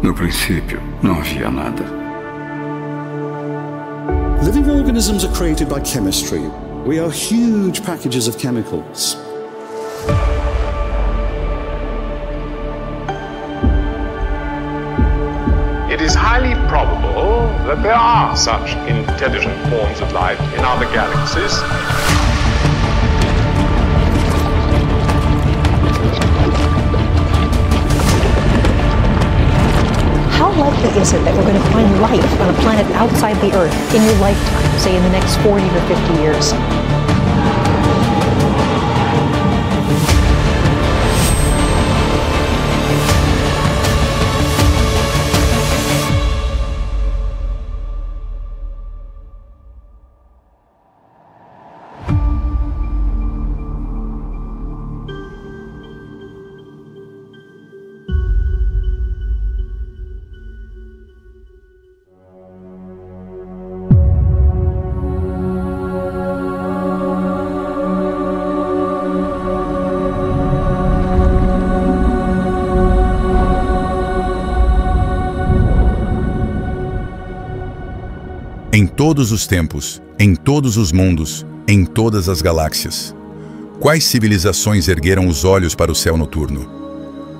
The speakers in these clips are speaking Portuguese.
No princípio, não havia nada. Living organisms are created by chemistry. We are huge packages of chemicals. It is highly probable that there are such intelligent forms of life in other galaxies. How likely is it that we're going to find life on a planet outside the Earth in your lifetime, say in the next 40 or 50 years? Em todos os tempos, em todos os mundos, em todas as galáxias. Quais civilizações ergueram os olhos para o céu noturno?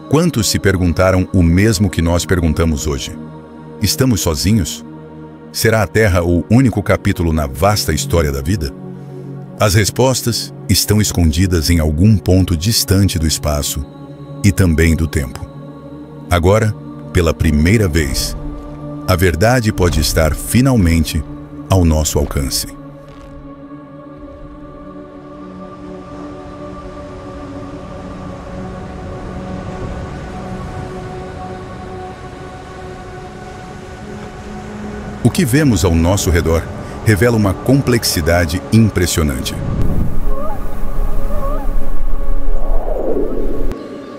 Quantos se perguntaram o mesmo que nós perguntamos hoje? Estamos sozinhos? Será a Terra o único capítulo na vasta história da vida? As respostas estão escondidas em algum ponto distante do espaço e também do tempo. Agora, pela primeira vez, a verdade pode estar finalmente ao nosso alcance. O que vemos ao nosso redor revela uma complexidade impressionante.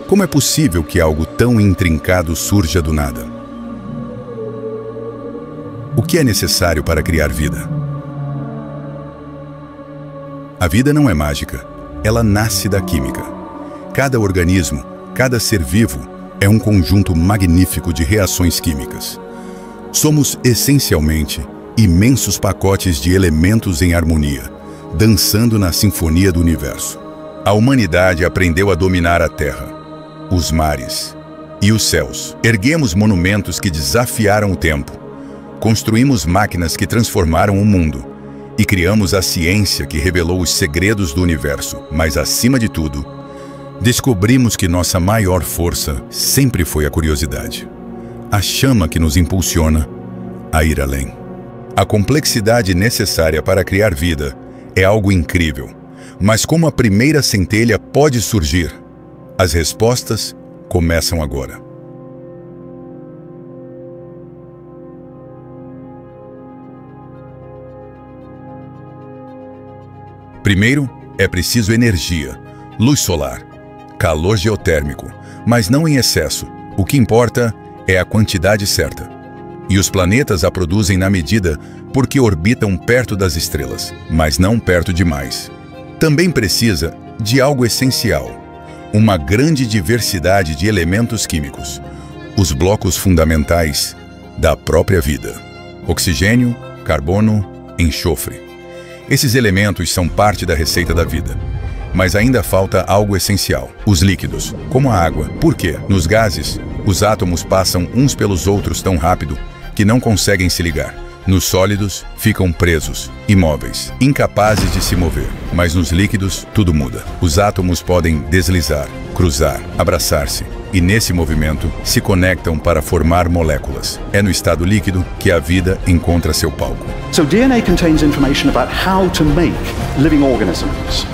Como é possível que algo tão intrincado surja do nada? O que é necessário para criar vida? A vida não é mágica, ela nasce da química. Cada organismo, cada ser vivo é um conjunto magnífico de reações químicas. Somos, essencialmente, imensos pacotes de elementos em harmonia, dançando na sinfonia do universo. A humanidade aprendeu a dominar a terra, os mares e os céus. Erguemos monumentos que desafiaram o tempo. Construímos máquinas que transformaram o mundo e criamos a ciência que revelou os segredos do universo. Mas, acima de tudo, descobrimos que nossa maior força sempre foi a curiosidade, a chama que nos impulsiona a ir além. A complexidade necessária para criar vida é algo incrível, mas como a primeira centelha pode surgir? As respostas começam agora. Primeiro, é preciso energia, luz solar, calor geotérmico, mas não em excesso. O que importa é a quantidade certa. E os planetas a produzem na medida porque orbitam perto das estrelas, mas não perto demais. Também precisa de algo essencial, uma grande diversidade de elementos químicos, os blocos fundamentais da própria vida: oxigênio, carbono, enxofre. Esses elementos são parte da receita da vida. Mas ainda falta algo essencial: os líquidos, como a água. Por quê? Nos gases, os átomos passam uns pelos outros tão rápido que não conseguem se ligar. Nos sólidos, ficam presos, imóveis, incapazes de se mover. Mas nos líquidos, tudo muda. Os átomos podem deslizar, cruzar, abraçar-se. E nesse movimento, se conectam para formar moléculas. É no estado líquido que a vida encontra seu palco. So DNA contains information about how to make living organisms.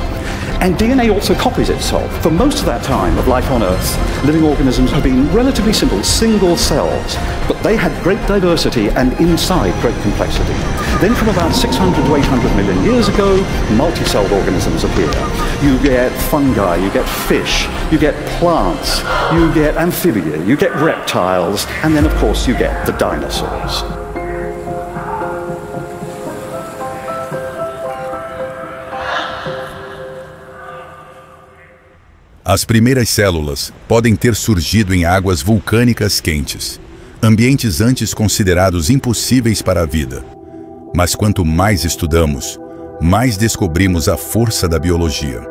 And DNA also copies itself. For most of that time of life on Earth, living organisms have been relatively simple, single cells, but they had great diversity and inside great complexity. Then from about 600 to 800 million years ago, multi-celled organisms appear. You get fungi, you get fish, you get plants, you get amphibia, you get reptiles, and then of course you get the dinosaurs. As primeiras células podem ter surgido em águas vulcânicas quentes, ambientes antes considerados impossíveis para a vida. Mas quanto mais estudamos, mais descobrimos a força da biologia.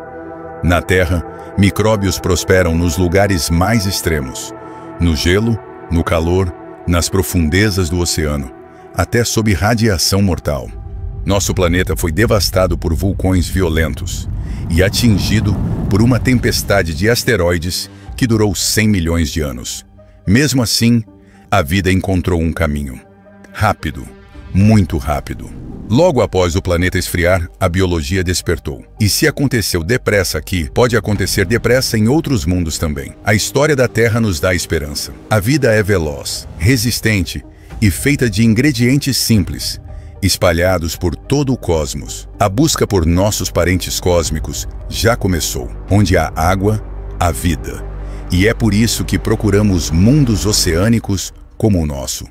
Na Terra, micróbios prosperam nos lugares mais extremos, no gelo, no calor, nas profundezas do oceano, até sob radiação mortal. Nosso planeta foi devastado por vulcões violentos e atingido por uma tempestade de asteroides que durou 100 milhões de anos. Mesmo assim, a vida encontrou um caminho. Rápido, muito rápido. Logo após o planeta esfriar, a biologia despertou. E se aconteceu depressa aqui, pode acontecer depressa em outros mundos também. A história da Terra nos dá esperança. A vida é veloz, resistente e feita de ingredientes simples, espalhados por todo o cosmos. A busca por nossos parentes cósmicos já começou. Onde há água, há vida. E é por isso que procuramos mundos oceânicos como o nosso.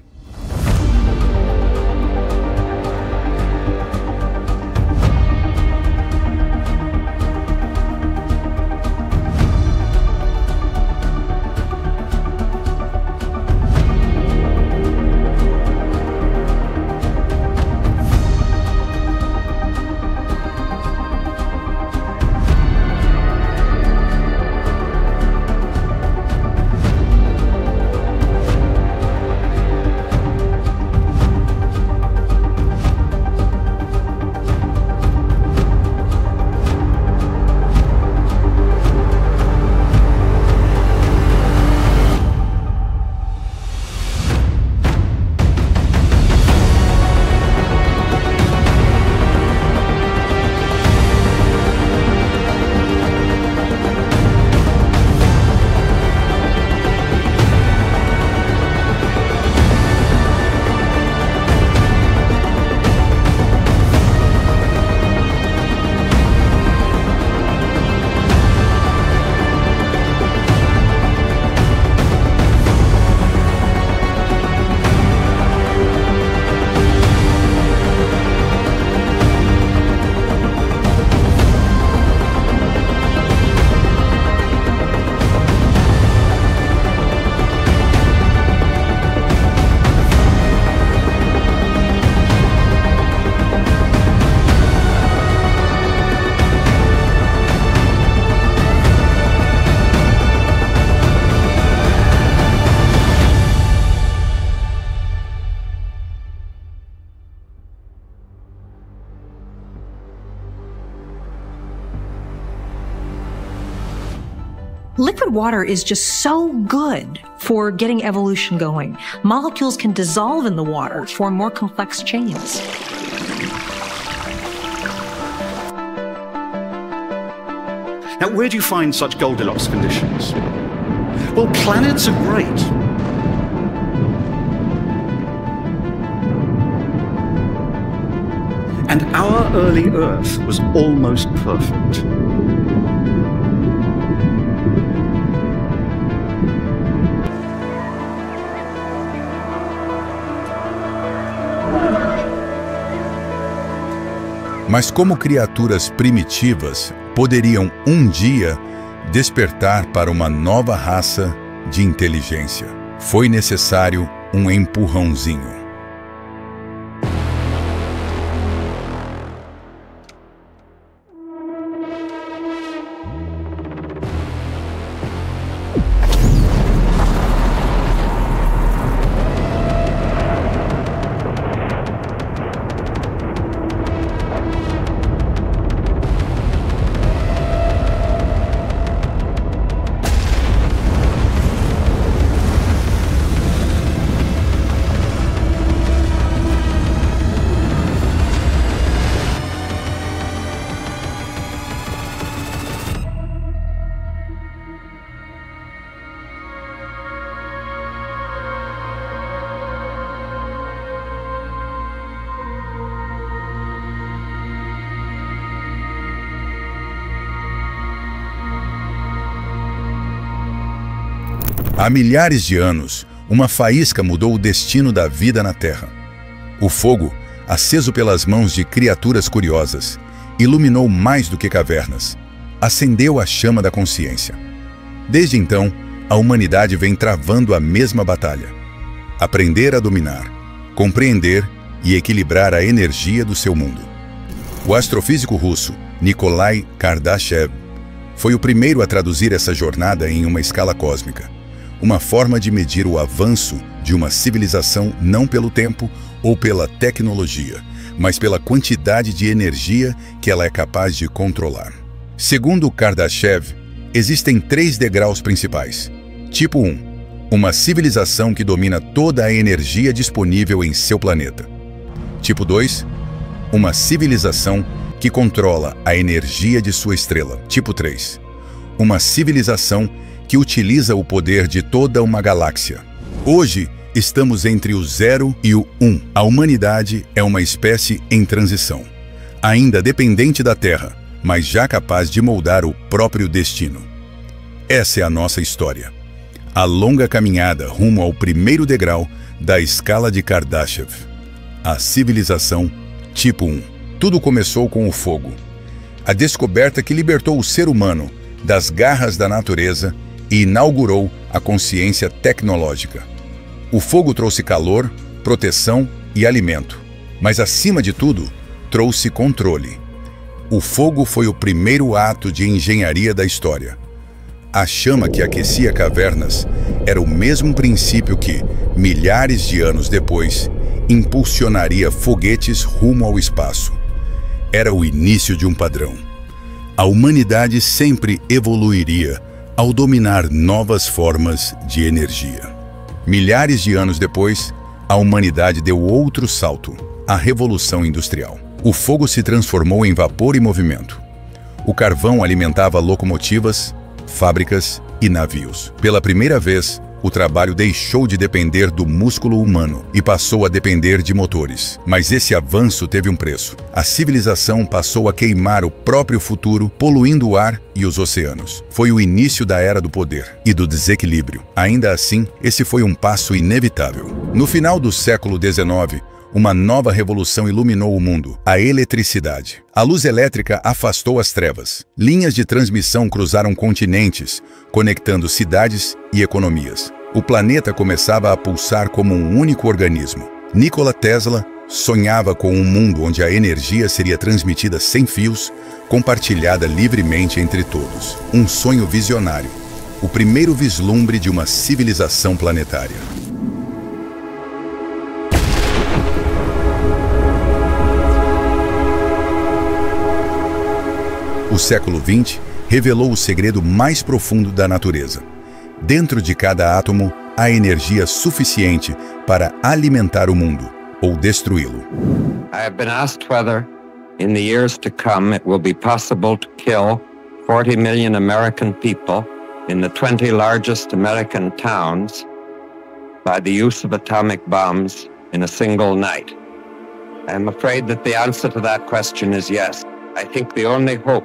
Liquid water is just so good for getting evolution going. Molecules can dissolve in the water, form more complex chains. Now, where do you find such Goldilocks conditions? Well, planets are great. And our early Earth was almost perfect. Mas como criaturas primitivas poderiam um dia despertar para uma nova raça de inteligência? Foi necessário um empurrãozinho. Há milhares de anos, uma faísca mudou o destino da vida na Terra. O fogo, aceso pelas mãos de criaturas curiosas, iluminou mais do que cavernas. Acendeu a chama da consciência. Desde então, a humanidade vem travando a mesma batalha. aprender a dominar, compreender e equilibrar a energia do seu mundo. O astrofísico russo Nikolai Kardashev foi o primeiro a traduzir essa jornada em uma escala cósmica, uma forma de medir o avanço de uma civilização não pelo tempo ou pela tecnologia, mas pela quantidade de energia que ela é capaz de controlar. Segundo Kardashev, existem 3 degraus principais. Tipo 1, uma civilização que domina toda a energia disponível em seu planeta. Tipo 2, uma civilização que controla a energia de sua estrela. Tipo 3, uma civilização que utiliza o poder de toda uma galáxia. Hoje, estamos entre o 0 e o 1. A humanidade é uma espécie em transição, ainda dependente da Terra, mas já capaz de moldar o próprio destino. Essa é a nossa história. A longa caminhada rumo ao primeiro degrau da escala de Kardashev. A civilização tipo 1. Tudo começou com o fogo. A descoberta que libertou o ser humano das garras da natureza e inaugurou a consciência tecnológica. O fogo trouxe calor, proteção e alimento, mas acima de tudo, trouxe controle. O fogo foi o primeiro ato de engenharia da história. A chama que aquecia cavernas era o mesmo princípio que, milhares de anos depois, impulsionaria foguetes rumo ao espaço. Era o início de um padrão. A humanidade sempre evoluiria ao dominar novas formas de energia. Milhares de anos depois, a humanidade deu outro salto, a Revolução Industrial. O fogo se transformou em vapor e movimento. O carvão alimentava locomotivas, fábricas e navios. Pela primeira vez, o trabalho deixou de depender do músculo humano e passou a depender de motores. Mas esse avanço teve um preço. A civilização passou a queimar o próprio futuro, poluindo o ar e os oceanos. Foi o início da era do poder e do desequilíbrio. Ainda assim, esse foi um passo inevitável. No final do século XIX, uma nova revolução iluminou o mundo, a eletricidade. A luz elétrica afastou as trevas. Linhas de transmissão cruzaram continentes, conectando cidades e economias. O planeta começava a pulsar como um único organismo. Nikola Tesla sonhava com um mundo onde a energia seria transmitida sem fios, compartilhada livremente entre todos. Um sonho visionário, o primeiro vislumbre de uma civilização planetária. O século XX revelou o segredo mais profundo da natureza. Dentro de cada átomo, há energia suficiente para alimentar o mundo ou destruí-lo. I have been asked whether, in the years to come, it will be possible to kill 40 million American people in the 20 largest American towns by the use of atomic bombs in a single night. I am afraid that the answer to that question is yes. I think the only hope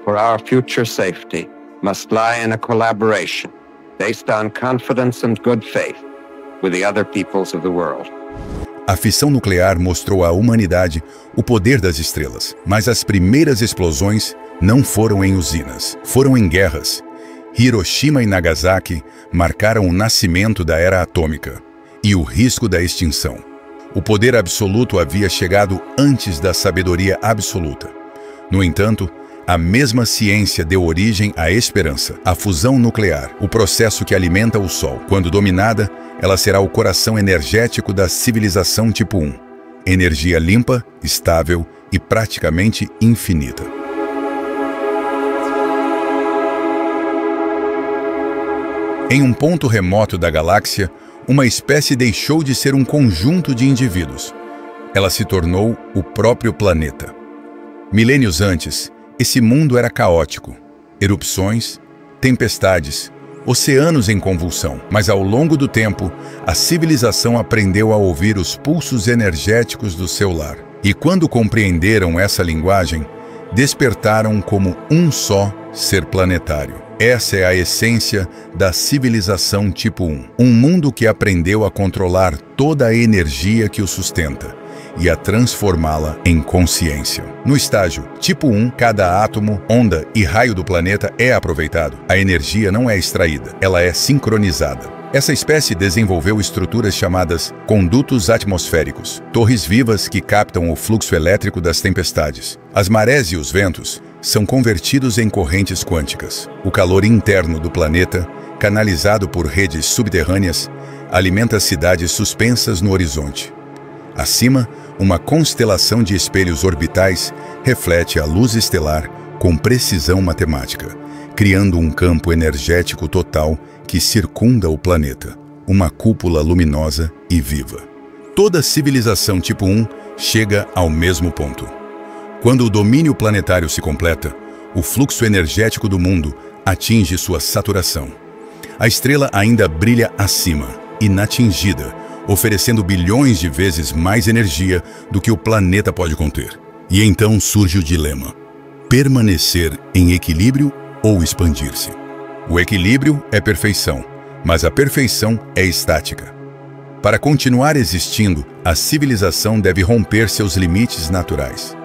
for our future safety must lie in a collaboration based on confidence and good faith with the other peoples of the world. A fissão nuclear mostrou à humanidade o poder das estrelas, mas as primeiras explosões não foram em usinas, foram em guerras. Hiroshima e Nagasaki marcaram o nascimento da era atômica e o risco da extinção. O poder absoluto havia chegado antes da sabedoria absoluta. No entanto, a mesma ciência deu origem à esperança, a fusão nuclear, o processo que alimenta o Sol. Quando dominada, ela será o coração energético da civilização tipo 1. Energia limpa, estável e praticamente infinita. Em um ponto remoto da galáxia, uma espécie deixou de ser um conjunto de indivíduos. Ela se tornou o próprio planeta. Milênios antes, esse mundo era caótico. Erupções, tempestades, oceanos em convulsão. Mas ao longo do tempo, a civilização aprendeu a ouvir os pulsos energéticos do seu lar. E quando compreenderam essa linguagem, despertaram como um só ser planetário. Essa é a essência da civilização tipo 1. Um mundo que aprendeu a controlar toda a energia que o sustenta e a transformá-la em consciência. No estágio tipo 1, cada átomo, onda e raio do planeta é aproveitado. A energia não é extraída, ela é sincronizada. Essa espécie desenvolveu estruturas chamadas condutos atmosféricos, torres vivas que captam o fluxo elétrico das tempestades. As marés e os ventos são convertidos em correntes quânticas. O calor interno do planeta, canalizado por redes subterrâneas, alimenta cidades suspensas no horizonte. Acima, uma constelação de espelhos orbitais reflete a luz estelar com precisão matemática, criando um campo energético total que circunda o planeta, uma cúpula luminosa e viva. Toda civilização tipo 1 chega ao mesmo ponto. Quando o domínio planetário se completa, o fluxo energético do mundo atinge sua saturação. A estrela ainda brilha acima, inatingida, oferecendo bilhões de vezes mais energia do que o planeta pode conter. E então surge o dilema: permanecer em equilíbrio ou expandir-se? O equilíbrio é perfeição, mas a perfeição é estática. Para continuar existindo, a civilização deve romper seus limites naturais.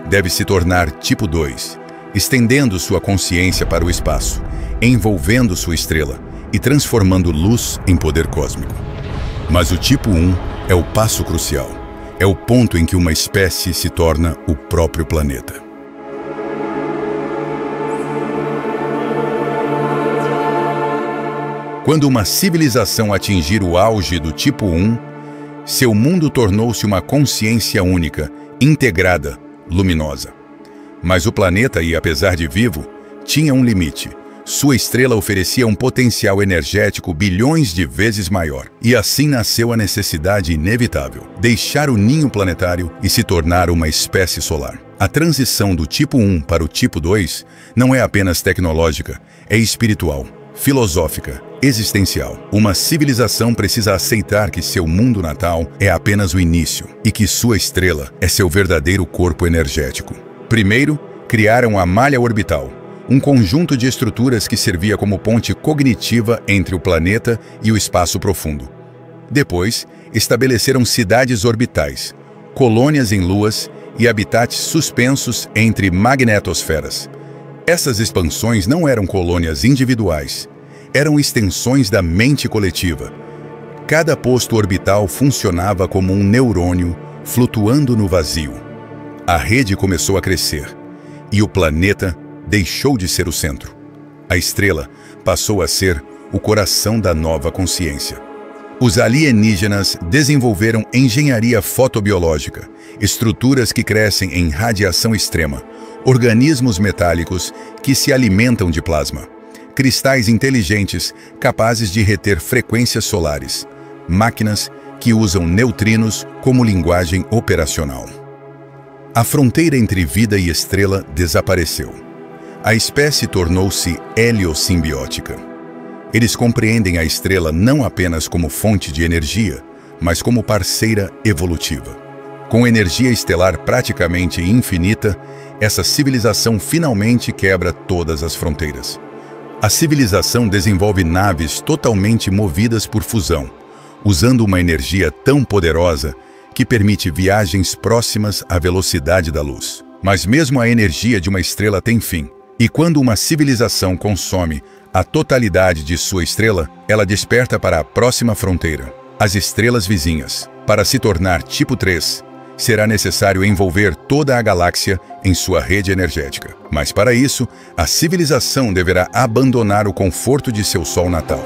Deve se tornar tipo 2, estendendo sua consciência para o espaço, envolvendo sua estrela e transformando luz em poder cósmico. Mas o tipo 1 é o passo crucial. É o ponto em que uma espécie se torna o próprio planeta. Quando uma civilização atingir o auge do tipo 1, seu mundo tornou-se uma consciência única, integrada, luminosa. Mas o planeta, apesar de vivo, tinha um limite. Sua estrela oferecia um potencial energético bilhões de vezes maior. E assim nasceu a necessidade inevitável: deixar o ninho planetário e se tornar uma espécie solar. A transição do tipo 1 para o tipo 2 não é apenas tecnológica, é espiritual, filosófica, existencial. Uma civilização precisa aceitar que seu mundo natal é apenas o início e que sua estrela é seu verdadeiro corpo energético. Primeiro, criaram a malha orbital, um conjunto de estruturas que servia como ponte cognitiva entre o planeta e o espaço profundo. Depois, estabeleceram cidades orbitais, colônias em luas e habitats suspensos entre magnetosferas. Essas expansões não eram colônias individuais, eram extensões da mente coletiva. Cada posto orbital funcionava como um neurônio flutuando no vazio. A rede começou a crescer, e o planeta deixou de ser o centro. A estrela passou a ser o coração da nova consciência. Os alienígenas desenvolveram engenharia fotobiológica, estruturas que crescem em radiação extrema, organismos metálicos que se alimentam de plasma, cristais inteligentes capazes de reter frequências solares, máquinas que usam neutrinos como linguagem operacional. A fronteira entre vida e estrela desapareceu. A espécie tornou-se heliosimbiótica. Eles compreendem a estrela não apenas como fonte de energia, mas como parceira evolutiva. Com energia estelar praticamente infinita, essa civilização finalmente quebra todas as fronteiras. A civilização desenvolve naves totalmente movidas por fusão, usando uma energia tão poderosa que permite viagens próximas à velocidade da luz. Mas mesmo a energia de uma estrela tem fim. E quando uma civilização consome a totalidade de sua estrela, ela desperta para a próxima fronteira, as estrelas vizinhas. Para se tornar tipo 3, será necessário envolver toda a galáxia em sua rede energética. Mas para isso, a civilização deverá abandonar o conforto de seu sol natal.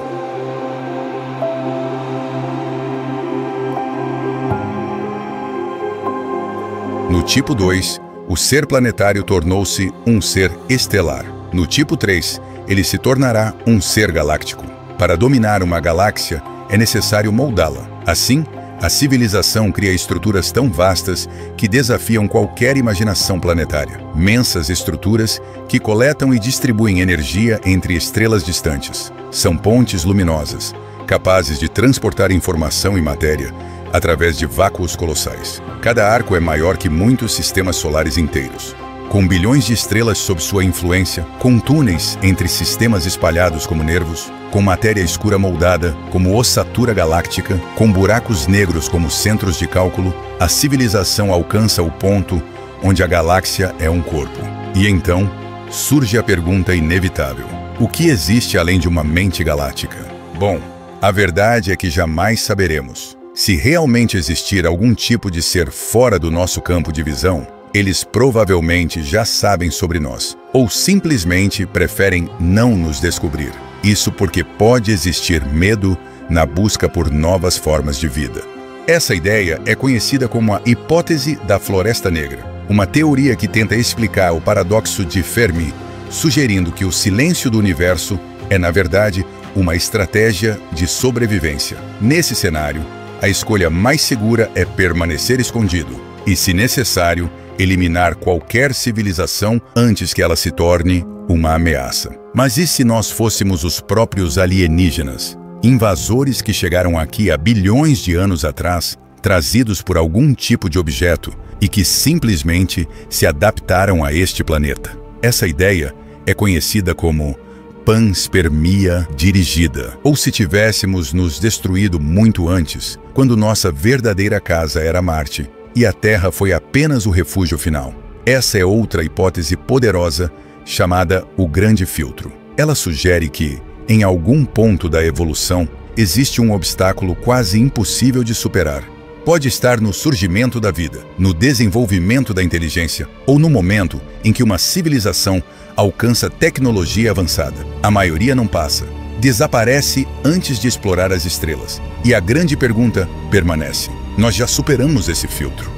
No tipo 2, o ser planetário tornou-se um ser estelar. No tipo 3, ele se tornará um ser galáctico. Para dominar uma galáxia, é necessário moldá-la. Assim, a civilização cria estruturas tão vastas que desafiam qualquer imaginação planetária. Mensas estruturas que coletam e distribuem energia entre estrelas distantes. São pontes luminosas, capazes de transportar informação e matéria através de vácuos colossais. Cada arco é maior que muitos sistemas solares inteiros. Com bilhões de estrelas sob sua influência, com túneis entre sistemas espalhados como nervos, com matéria escura moldada como ossatura galáctica, com buracos negros como centros de cálculo, a civilização alcança o ponto onde a galáxia é um corpo. E então, surge a pergunta inevitável: o que existe além de uma mente galáctica? Bom, A verdade é que jamais saberemos. Se realmente existir algum tipo de ser fora do nosso campo de visão, eles provavelmente já sabem sobre nós, ou simplesmente preferem não nos descobrir. Isso porque pode existir medo na busca por novas formas de vida. Essa ideia é conhecida como a hipótese da Floresta Negra, uma teoria que tenta explicar o paradoxo de Fermi, sugerindo que o silêncio do universo é, na verdade, uma estratégia de sobrevivência. Nesse cenário, a escolha mais segura é permanecer escondido e, se necessário, eliminar qualquer civilização antes que ela se torne uma ameaça. Mas e se nós fôssemos os próprios alienígenas? Invasores que chegaram aqui há bilhões de anos atrás, trazidos por algum tipo de objeto e que simplesmente se adaptaram a este planeta. Essa ideia é conhecida como panspermia dirigida. Ou se tivéssemos nos destruído muito antes, quando nossa verdadeira casa era Marte e a Terra foi apenas o refúgio final. Essa é outra hipótese poderosa chamada o Grande Filtro. Ela sugere que, em algum ponto da evolução, existe um obstáculo quase impossível de superar. Pode estar no surgimento da vida, no desenvolvimento da inteligência ou no momento em que uma civilização alcança tecnologia avançada. A maioria não passa, desaparece antes de explorar as estrelas. E a grande pergunta permanece: nós já superamos esse filtro?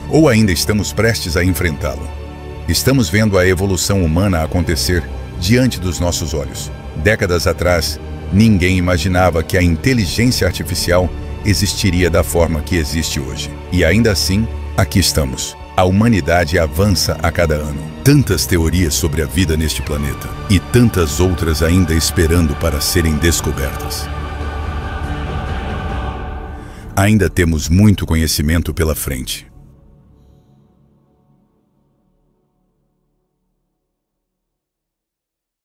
Ou ainda estamos prestes a enfrentá-lo? Estamos vendo a evolução humana acontecer diante dos nossos olhos. Décadas atrás, ninguém imaginava que a inteligência artificial existiria da forma que existe hoje. E ainda assim, aqui estamos. A humanidade avança a cada ano. Tantas teorias sobre a vida neste planeta e tantas outras ainda esperando para serem descobertas. Ainda temos muito conhecimento pela frente.